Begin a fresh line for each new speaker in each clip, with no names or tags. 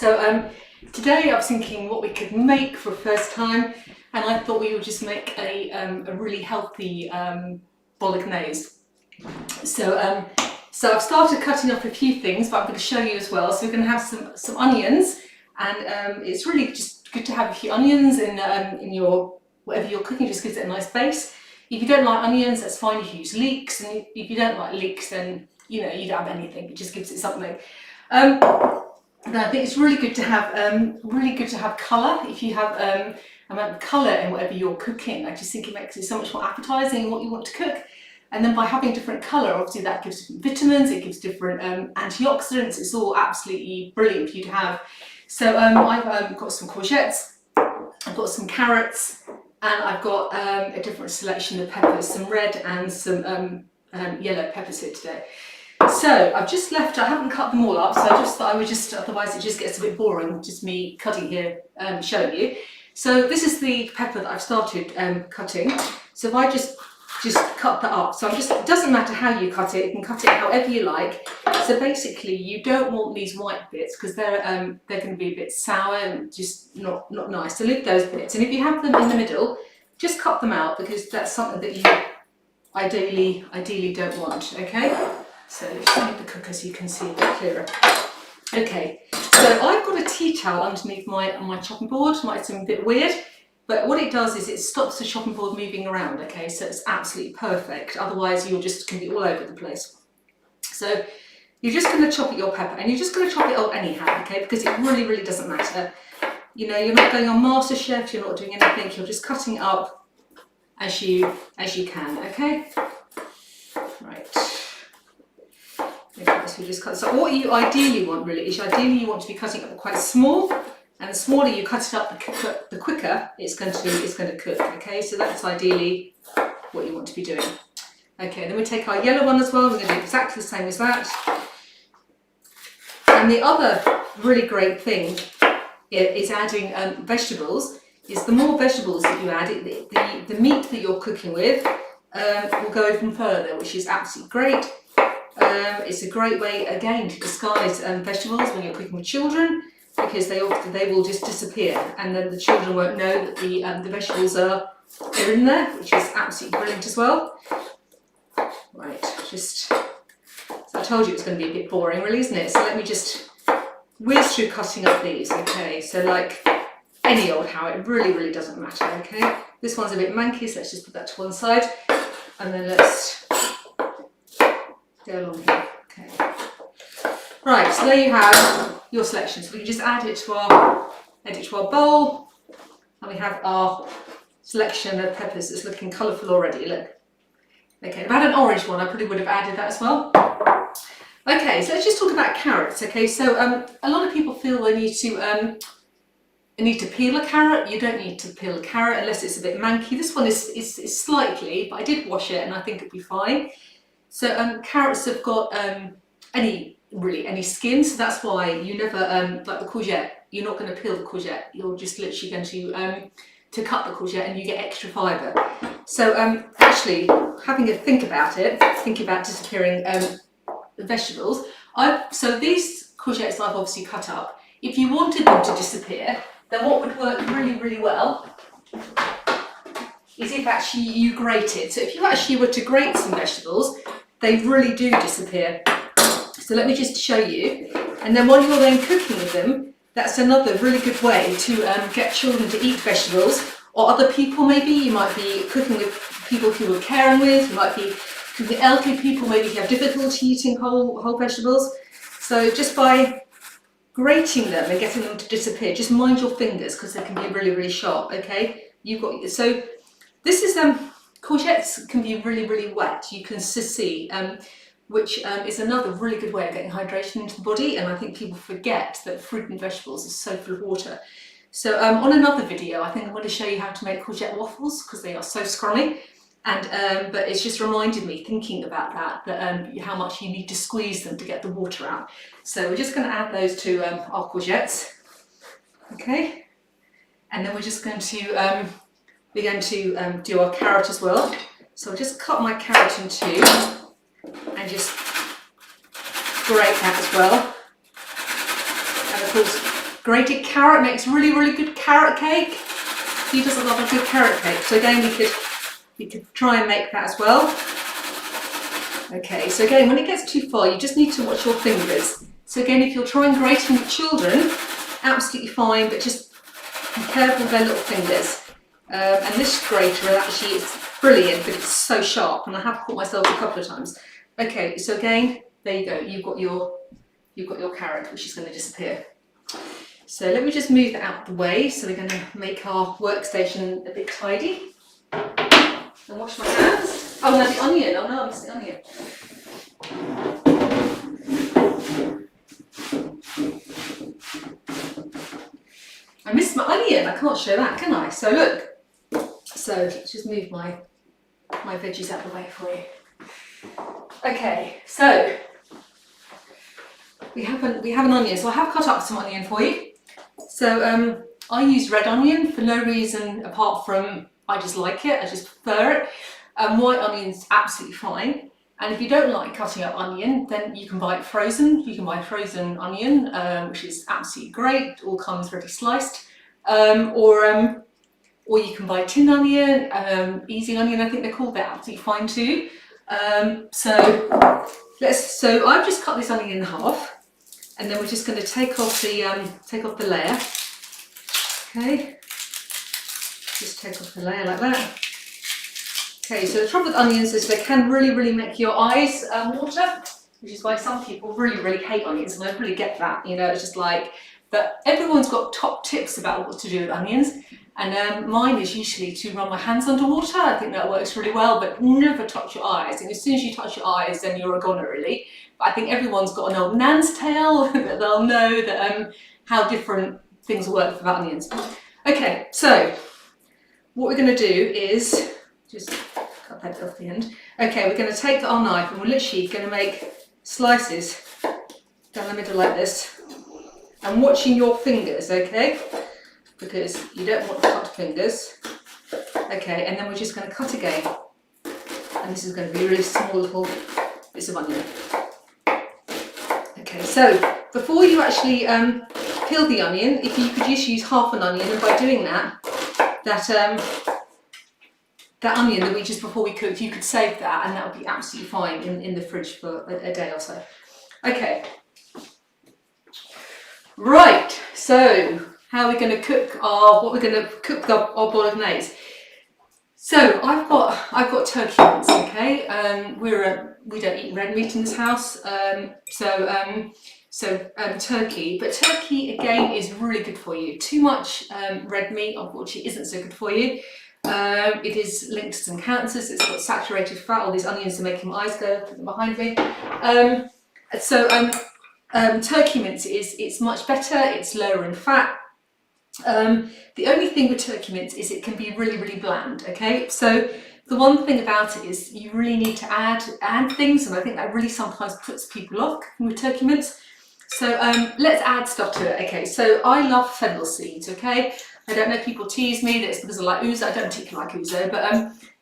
Today I was thinking what we could make for the first time, and I thought we would just make a really healthy Bolognese. So I've started cutting up a few things, but I'm going to show you as well. So we're going to have some onions, and it's really just good to have a few onions in your whatever you're cooking. Just gives it a nice base. If you don't like onions, that's fine. You can use leeks, and if you don't like leeks, then you don't have anything. It just gives it something. And I think it's really good to have colour. If you have amount of colour in whatever you're cooking, I just think it makes it so much more appetising in what you want to cook. And then by having different colour, obviously that gives different vitamins, it gives different antioxidants. It's all absolutely brilliant for you to have. So I've got some courgettes, I've got some carrots, and I've got a different selection of peppers, some red and some yellow peppers here today. So I've just left, I haven't cut them all up, so I just thought I would otherwise it just gets a bit boring, just me cutting here, showing you. So this is the pepper that I've started cutting. So if I just cut that up, so it doesn't matter how you cut it, you can cut it however you like. So basically you don't want these white bits because they're going to be a bit sour and just not nice. So leave those bits, and if you have them in the middle, just cut them out because that's something that you ideally don't want, okay? So let's move the cooker so you can see a bit clearer. Okay, so I've got a tea towel underneath my chopping board. Might seem a bit weird, but what it does is it stops the chopping board moving around, okay? So it's absolutely perfect. Otherwise you're just going to be all over the place. So you're just going to chop your pepper, and you're just going to chop it all anyhow, okay? Because it really doesn't matter. You know, you're not going on MasterChef, you're not doing anything, you're just cutting it up as you can, okay? Right. So just cut. So what you ideally want really is you want to be cutting up quite small, and the smaller you cut it up, the quicker it's going to cook. Okay, so that's ideally what you want to be doing. Okay, then we take our yellow one as well. We're going to do exactly the same as that. And the other really great thing is adding vegetables. Is the more vegetables that you add, the meat that you're cooking with will go even further, which is absolutely great. It's a great way again to disguise vegetables when you're cooking with children, because they will just disappear, and then the children won't know that the vegetables are in there, which is absolutely brilliant as well. Right, so I told you it was going to be a bit boring really, isn't it? So let me just whiz through cutting up these. Okay, so like any old how, it really doesn't matter. Okay, this one's a bit manky, so let's just put that to one side, and then let's go along here. Okay. Right, so there you have your selection. So we can just add it to our bowl, and we have our selection of peppers that's looking colourful already. Look. Okay, if I had an orange one, I probably would have added that as well. Okay, so let's just talk about carrots. Okay, so a lot of people feel they need to peel a carrot. You don't need to peel a carrot unless it's a bit manky. This one is slightly, but I did wash it and I think it'd be fine. So carrots have got any skin, so that's why you never like the courgette. You're not going to peel the courgette. You're just literally going to cut the courgette, and you get extra fibre. So actually, having a think about disappearing the vegetables. So these courgettes I've obviously cut up. If you wanted them to disappear, then what would work really well is if actually you grate it. So if you actually were to grate some vegetables, they really do disappear. So let me just show you. And then while you're then cooking with them, that's another really good way to get children to eat vegetables, or other people maybe. You might be cooking with people who are caring with, you might be cooking with elderly people, maybe who have difficulty eating whole vegetables. So just by grating them and getting them to disappear, just mind your fingers because they can be really sharp, okay? So this is courgettes can be really wet, you can see, which is another really good way of getting hydration into the body, and I think people forget that fruit and vegetables are so full of water. So on another video, I think I'm going to show you how to make courgette waffles because they are so scrummy, and but it's just reminded me thinking about that how much you need to squeeze them to get the water out. So we're just going to add those to our courgettes, okay, and then we're just going to do our carrot as well. So I'll just cut my carrot in two and just grate that as well. And of course Grated carrot makes really, really good carrot cake. Who doesn't love a good carrot cake? So again, we could try and make that as well. Okay, so again, when it gets too far, you just need to watch your fingers. So again, if you're trying grating with children, absolutely fine, but just be careful with their little fingers. And this grater actually is brilliant, but it's so sharp, and I have caught myself a couple of times. Okay, so again, there you go. You've got your carrot, which is going to disappear. So let me just move that out of the way. So we're going to make our workstation a bit tidy. And wash my hands. Oh no, the onion. Oh no, I missed the onion. I missed my onion. I can't show that, can I? So look. So let's just move my veggies out of the way for you. Okay, so we have an onion. So I have cut up some onion for you. So I use red onion for no reason apart from I just like it. I just prefer it. White onion's absolutely fine. And if you don't like cutting up onion, then you can buy it frozen. You can buy frozen onion, which is absolutely great. It all comes ready sliced. Or you can buy tin onion, easy onion, I think they're called. They're absolutely fine too. So I've just cut this onion in half, and then we're just going to take off the layer. Okay, just take off the layer like that. Okay, so the trouble with onions is they can really make your eyes water, which is why some people really hate onions, and I really get that. You know, it's just like, but everyone's got top tips about what to do with onions, and mine is usually to run my hands underwater. I think that works really well, but never touch your eyes. And as soon as you touch your eyes, then you're a goner, really. But I think everyone's got an old nan's tale that they'll know that how different things work with onions. Okay, so what we're going to do is just cut that off the end. Okay, we're going to take our knife and we're literally going to make slices down the middle like this. And watching your fingers, okay? Because you don't want to cut fingers. Okay, and then we're just going to cut again. And this is going to be really small little bits of onion. Okay, so before you actually peel the onion, if you could just use half an onion, and by doing that onion that we just before we cooked, you could save that, and that would be absolutely fine in the fridge for a day or so. Okay. Right, so how are we going to cook our bolognese? So I've got turkey mince, okay. We don't eat red meat in this house, turkey. But turkey again is really good for you. Too much red meat, unfortunately, isn't so good for you. It is linked to some cancers. It's got saturated fat. All these onions are making my eyes go. Put them behind me. Turkey mince it's much better. It's lower in fat. The only thing with turkey mince is it can be really bland. Okay, so the one thing about it is you really need to add things, and I think that really sometimes puts people off with turkey mince. So let's add stuff to it. Okay, so I love fennel seeds. Okay, I don't know if people tease me that it's because I like ouzo. I don't particularly like ouzo,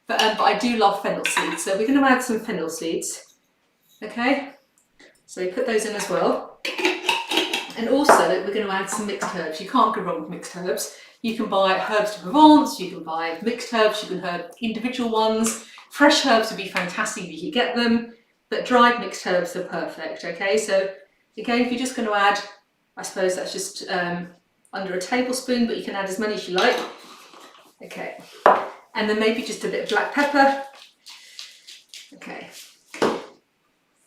but I do love fennel seeds. So we're going to add some fennel seeds. Okay. So we put those in as well. And also we're going to add some mixed herbs. You can't go wrong with mixed herbs. You can buy herbs de Provence, you can buy mixed herbs, you can have individual ones. Fresh herbs would be fantastic if you get them, but dried mixed herbs are perfect, okay? So again, if you're just going to add, I suppose that's just under a tablespoon, but you can add as many as you like. Okay, and then maybe just a bit of black pepper. Okay.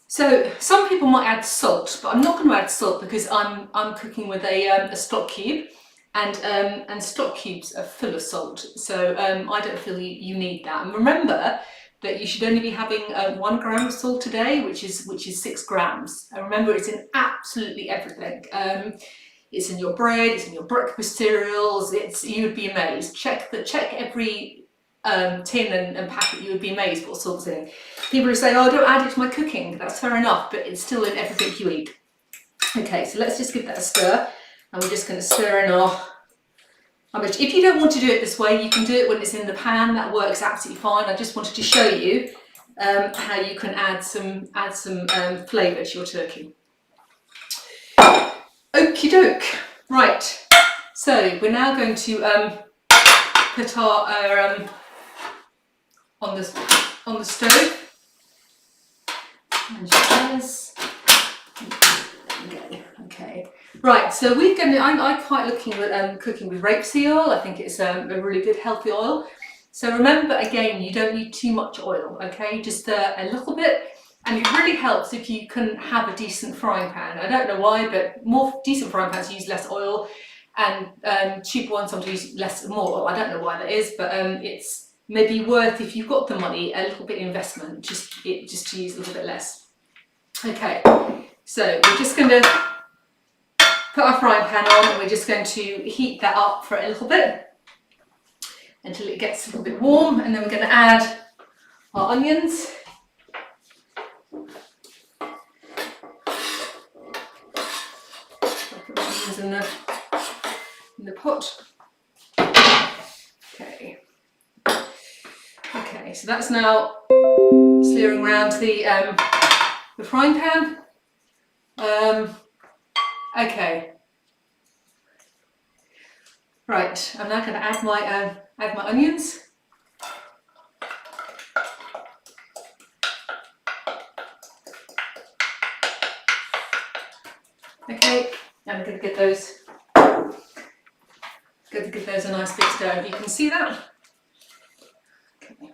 So some people might add salt, but I'm not going to add salt because I'm cooking with a stock cube, and stock cubes are full of salt. So I don't feel you need that. And remember that you should only be having 1 gram of salt a day, which is 6 grams. And remember, it's in absolutely everything. It's in your bread, it's in your breakfast cereals. You would be amazed. Check every tin and packet. You would be amazed what salt's in. People who say, oh, I don't add it to my cooking, that's fair enough, but it's still in everything you eat. Okay, so let's just give that a stir, and we're just going to stir in our if you don't want to do it this way, you can do it when it's in the pan. That works absolutely fine. I just wanted to show you how you can add some flavour to your turkey. Okie doke. Right, so we're now going to put our on the stove. Okay. Right, so we're going to. I'm quite looking at cooking with rapeseed oil. I think it's a really good healthy oil. So remember, again, you don't need too much oil. Okay, just a little bit. And it really helps if you can have a decent frying pan. I don't know why, but more decent frying pans use less oil, and cheaper ones sometimes use more oil. I don't know why that is, but it's maybe worth, if you've got the money, a little bit of investment, just to use a little bit less. Okay, so we're just going to put our frying pan on, and we're just going to heat that up for a little bit until it gets a little bit warm, and then we're going to add our onions. In the pot. Okay, so that's now slurring around the frying pan. Okay, right. I'm now going to add my onions. Okay, and I'm going to give those a nice big stir. You can see that. Okay.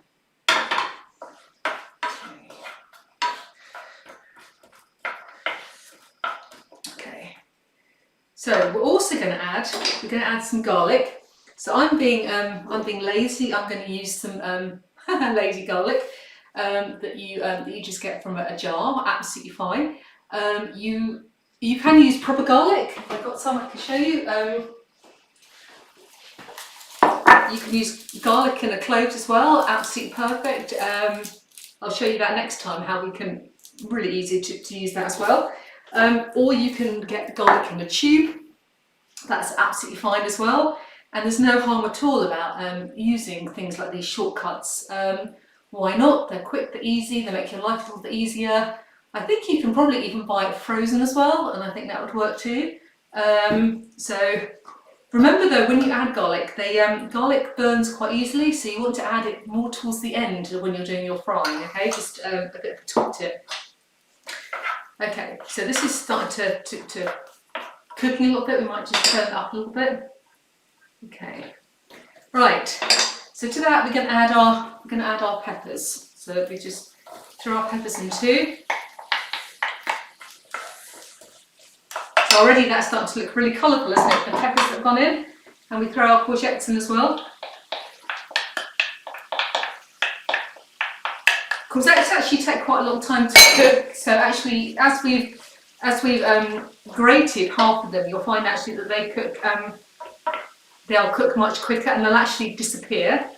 Okay. So we're also going to add some garlic. So I'm being lazy. I'm going to use some lazy garlic that you just get from a jar. Absolutely fine. You can use proper garlic. I've got some I can show you. You can use garlic and a cloves as well. Absolutely perfect. I'll show you that next time, how we can, really easy to use that as well. Or you can get garlic in a tube. That's absolutely fine as well. And there's no harm at all about using things like these shortcuts. Why not? They're quick, they're easy, they make your life a little bit easier. I think you can probably even buy it frozen as well, and I think that would work too. So remember though, when you add garlic, garlic burns quite easily, so you want to add it more towards the end when you're doing your frying, okay? Just a bit of a top tip. Okay, so this is starting to cooking a little bit. We might just turn it up a little bit. Okay, right. So to that we're going to add our peppers. So we just throw our peppers in too. So already that's starting to look really colourful, isn't it? The peppers that have gone in, and we throw our courgettes in as well. Courgettes actually take quite a long time to cook. So actually, as we've grated half of them, you'll find actually that they'll cook much quicker and they'll actually disappear.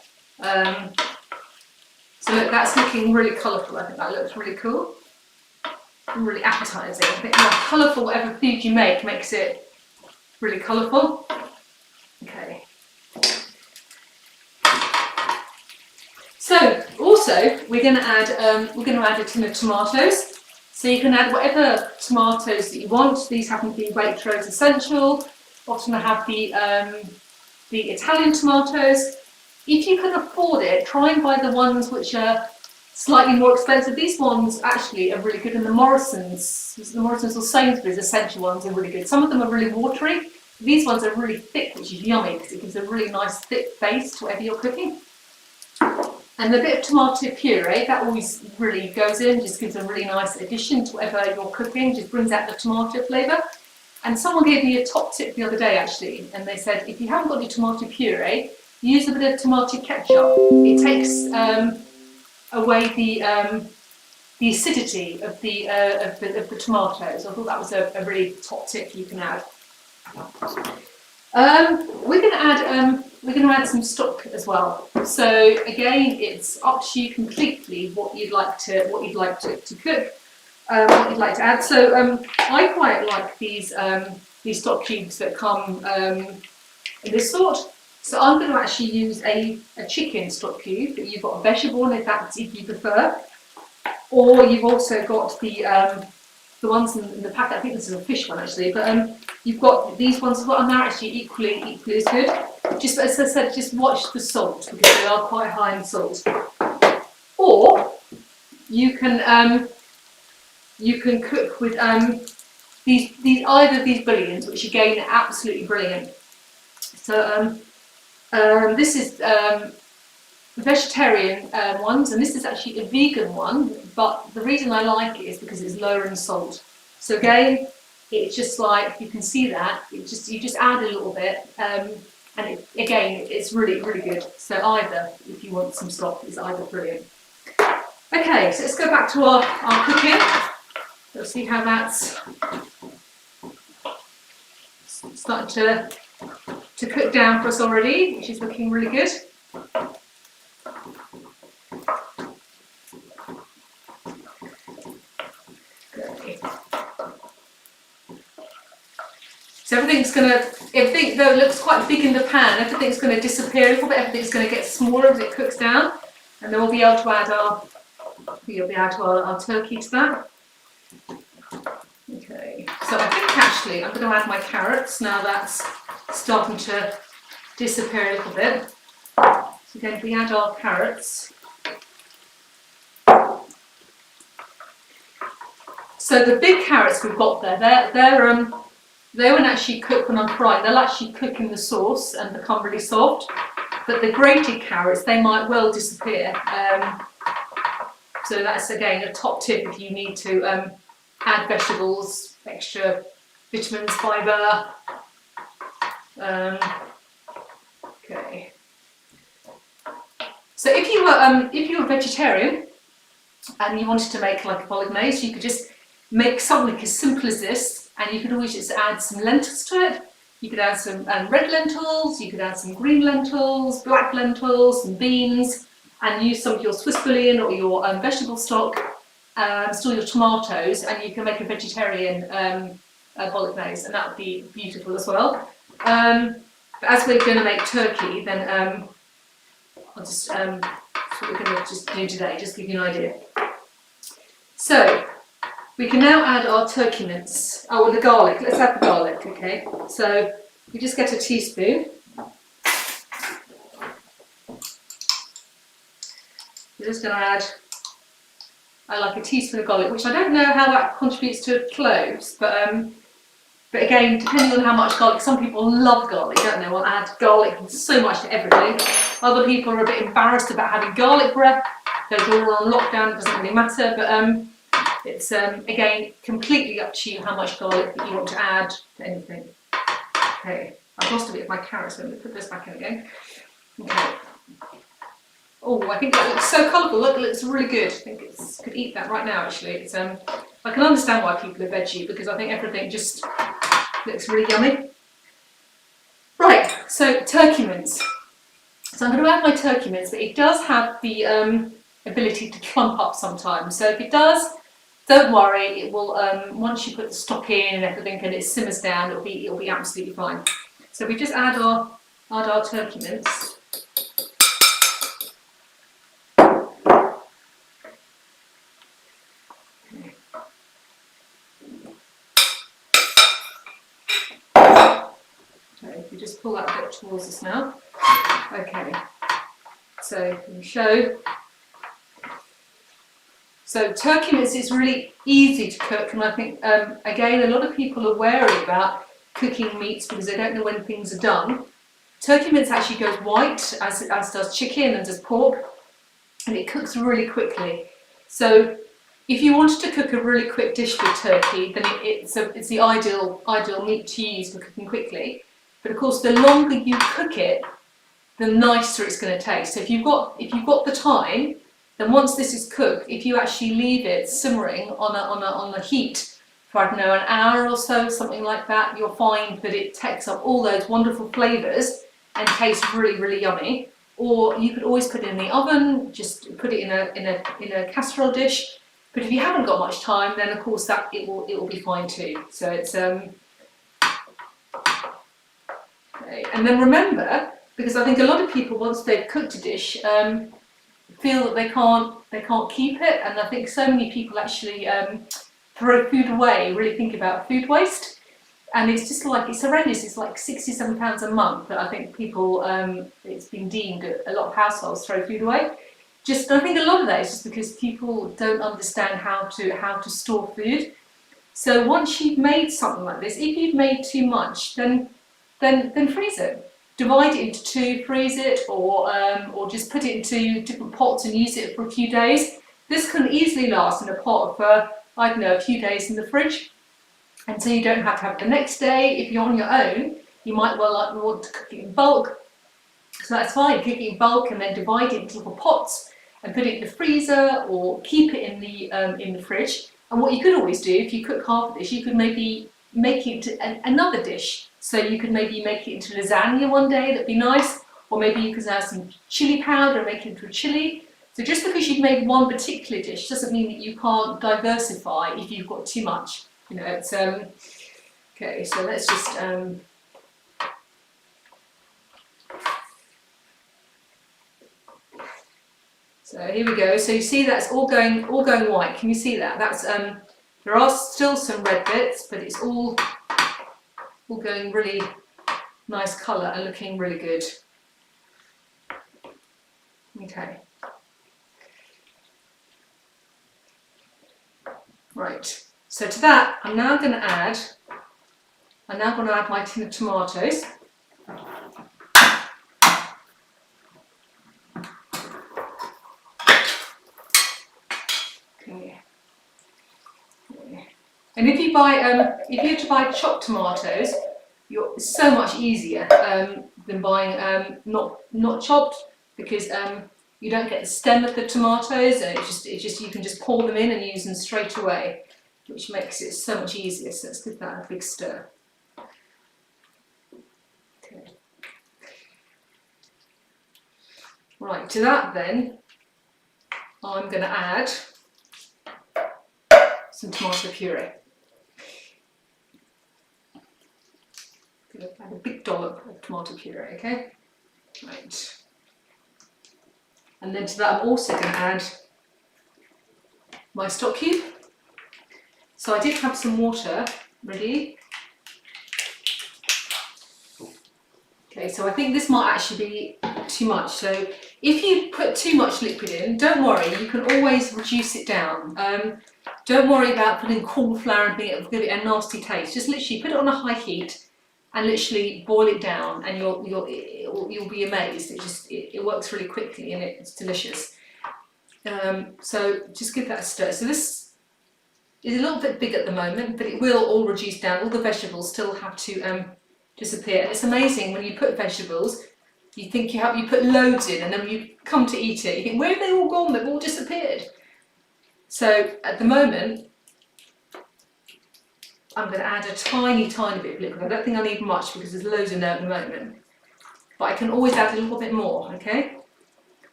So look, that's looking really colourful. I think that looks really cool. Really appetising. I think more colourful, whatever food you make makes it really colourful. Okay. So also we're going to add a tin of tomatoes. So you can add whatever tomatoes that you want. These happen to be Waitrose Essential. Often I have the Italian tomatoes. If you can afford it, try and buy the ones which are slightly more expensive. These ones actually are really good, and the Morrison's or Sainsbury's Essential ones are really good. Some of them are really watery. These ones are really thick, which is yummy because it gives a really nice thick base to whatever you're cooking. And a bit of tomato puree, that always really goes in, just gives a really nice addition to whatever you're cooking, just brings out the tomato flavour. And someone gave me a top tip the other day actually, and they said if you haven't got any tomato puree, use a bit of tomato ketchup. It takes away the acidity of the tomatoes. I thought that was a really top tip you can add. We're going to add some stock as well. So again, it's up to you completely what you'd like to cook, what you'd like to add. So I quite like these stock cubes that come in this sort. So I'm going to actually use a chicken stock cube. You've got a vegetable one if you prefer, or you've also got the the ones in the packet. I think this is a fish one actually, but you've got these ones as well, and they're actually equally as good. Just as I said, just watch the salt because they are quite high in salt. Or you can cook with these either of these bouillons, which again are absolutely brilliant. So this is vegetarian ones, and this is actually a vegan one, but the reason I like it is because it's lower in salt. So again, it's just like, you can see that, you just add a little bit, and it's really, really good. So either, if you want some stock, it's either brilliant. Okay, so let's go back to our cooking. Let's see how that's starting to cook down for us already, which is looking really good. So everything though it looks quite big in the pan, everything's going to disappear a little bit, everything's going to get smaller as it cooks down, and then we'll be able to add our turkey to that. Okay, so I think actually I'm going to add my carrots now that's starting to disappear a little bit. So again, we add our carrots. So the big carrots we've got there, they won't actually cook when I'm frying. They'll actually cook in the sauce and become really soft. But the grated carrots, they might well disappear. So that's again a top tip if you need to add vegetables, extra vitamins, fibre. Okay. So if you were vegetarian and you wanted to make like a bolognese, you could just make something as simple as this, and you could always just add some lentils to it. You could add some red lentils, you could add some green lentils, black lentils, some beans, and use some of your Swiss bouillon or your vegetable stock, still your tomatoes, and you can make a vegetarian bolognese, and that would be beautiful as well. But as we're going to make turkey, then I'll just that's what we're going to just do today, just give you an idea. So we can now add our turkey mince. Oh, well, the garlic. Let's add the garlic, okay? So we just get a teaspoon. We're just going to add, I like a teaspoon of garlic, which I don't know how that contributes to cloves, but again, depending on how much garlic, some people love garlic, don't they? Will add garlic so much to everything. Other people are a bit embarrassed about having garlic breath. Those are all on lockdown, it doesn't really matter, but it's again completely up to you how much garlic that you want to add to anything. Okay, I've lost a bit of my carrots, so I'm going to put this back in again. Okay. Oh, I think that looks so colourful. Look, it looks really good. I think I could eat that right now. Actually, it's I can understand why people are veggie, because I think everything just looks really yummy. Right, so turkey mince. So I'm going to add my turkey mince, but it does have the ability to clump up sometimes. So if it does, don't worry. It will once you put the stock in and everything, and it simmers down, it'll be absolutely fine. So we just add our turkey mince. If you just pull that a bit towards us now. Okay, so we show. So turkey mince is really easy to cook, and I think again a lot of people are wary about cooking meats because they don't know when things are done. Turkey mince actually goes white, as does chicken and does pork, and it cooks really quickly. So if you wanted to cook a really quick dish with turkey, then it's the ideal meat to use for cooking quickly. But of course, the longer you cook it, the nicer it's going to taste. So if you've got the time, then once this is cooked, if you actually leave it simmering on a heat for, I don't know, an hour or so, something like that, you'll find that it takes up all those wonderful flavours and tastes really, really yummy. Or you could always put it in the oven, just put it in a casserole dish. But if you haven't got much time, then of course that it will be fine too. So it's okay. And then remember, because I think a lot of people, once they've cooked a dish, feel that they can't keep it, and I think so many people actually throw food away, really think about food waste. And it's just like, it's horrendous. It's like £67 a month that I think people, it's been deemed a lot of households throw food away. I think a lot of that is just because people don't understand how to store food. So once you've made something like this, if you've made too much, then freeze it. Divide it into two, freeze it, or just put it into different pots and use it for a few days. This can easily last in a pot for, I don't know, a few days in the fridge. And so you don't have to have it the next day. If you're on your own, you might well want to cook it in bulk. So that's fine, cook it in bulk and then divide it into little pots and put it in the freezer or keep it in the fridge. And what you could always do, if you cook half of this, you could maybe make it into another dish. So you could maybe make it into lasagna one day, that'd be nice. Or maybe you could add some chili powder and make it into a chili. So just because you've made one particular dish doesn't mean that you can't diversify if you've got too much. You know, it's okay. So let's just so here we go. So you see that's all going white. Can you see that? That's there are still some red bits, but it's all going really nice colour and looking really good. Okay. Right. So to that, I'm now going to add my tin of tomatoes. Okay. And if you were to buy chopped tomatoes, it's so much easier than buying not chopped, because you don't get the stem of the tomatoes, and you can just pour them in and use them straight away, which makes it so much easier. So let's give that a big stir. Okay. Right, to that then, I'm going to add some tomato puree. I'm going to add a big dollop of tomato puree, okay? Right. And then to that I'm also going to add my stock cube. So I did have some water ready. Okay, so I think this might actually be too much. So if you put too much liquid in, don't worry, you can always reduce it down. Don't worry about putting corn flour and thinking it'll give it a nasty taste. Just literally put it on a high heat and literally boil it down, and you'll be amazed. It works really quickly and it's delicious. So just give that a stir. So this is a little bit big at the moment, but it will all reduce down. All the vegetables still have to disappear. And it's amazing when you put vegetables, you think you put loads in, and then when you come to eat it, you think, where have they all gone? They've all disappeared. So at the moment, I'm going to add a tiny bit of liquid. I don't think I need much because there's loads in there at the moment, but I can always add a little bit more, okay?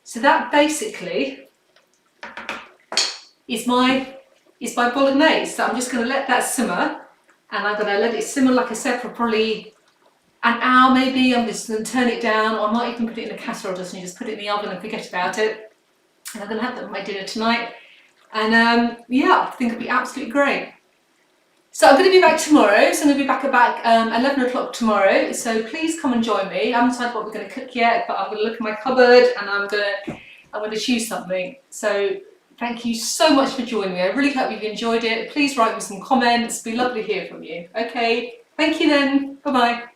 So that basically is my Bolognese. So I'm just going to let that simmer, and I'm going to let it simmer, like I said, for probably an hour maybe. I'm just going to turn it down, or I might even put it in a casserole just and just put it in the oven and forget about it. And I'm going to have that for my dinner tonight. And yeah, I think it'll be absolutely great. So I'm going to be back tomorrow, so I'm going to be back about 11 o'clock tomorrow, so please come and join me. I haven't decided what we're going to cook yet, but I'm going to look in my cupboard and I'm going to choose something. So thank you so much for joining me. I really hope you've enjoyed it. Please write me some comments. It'd be lovely to hear from you. Okay, thank you then. Bye-bye.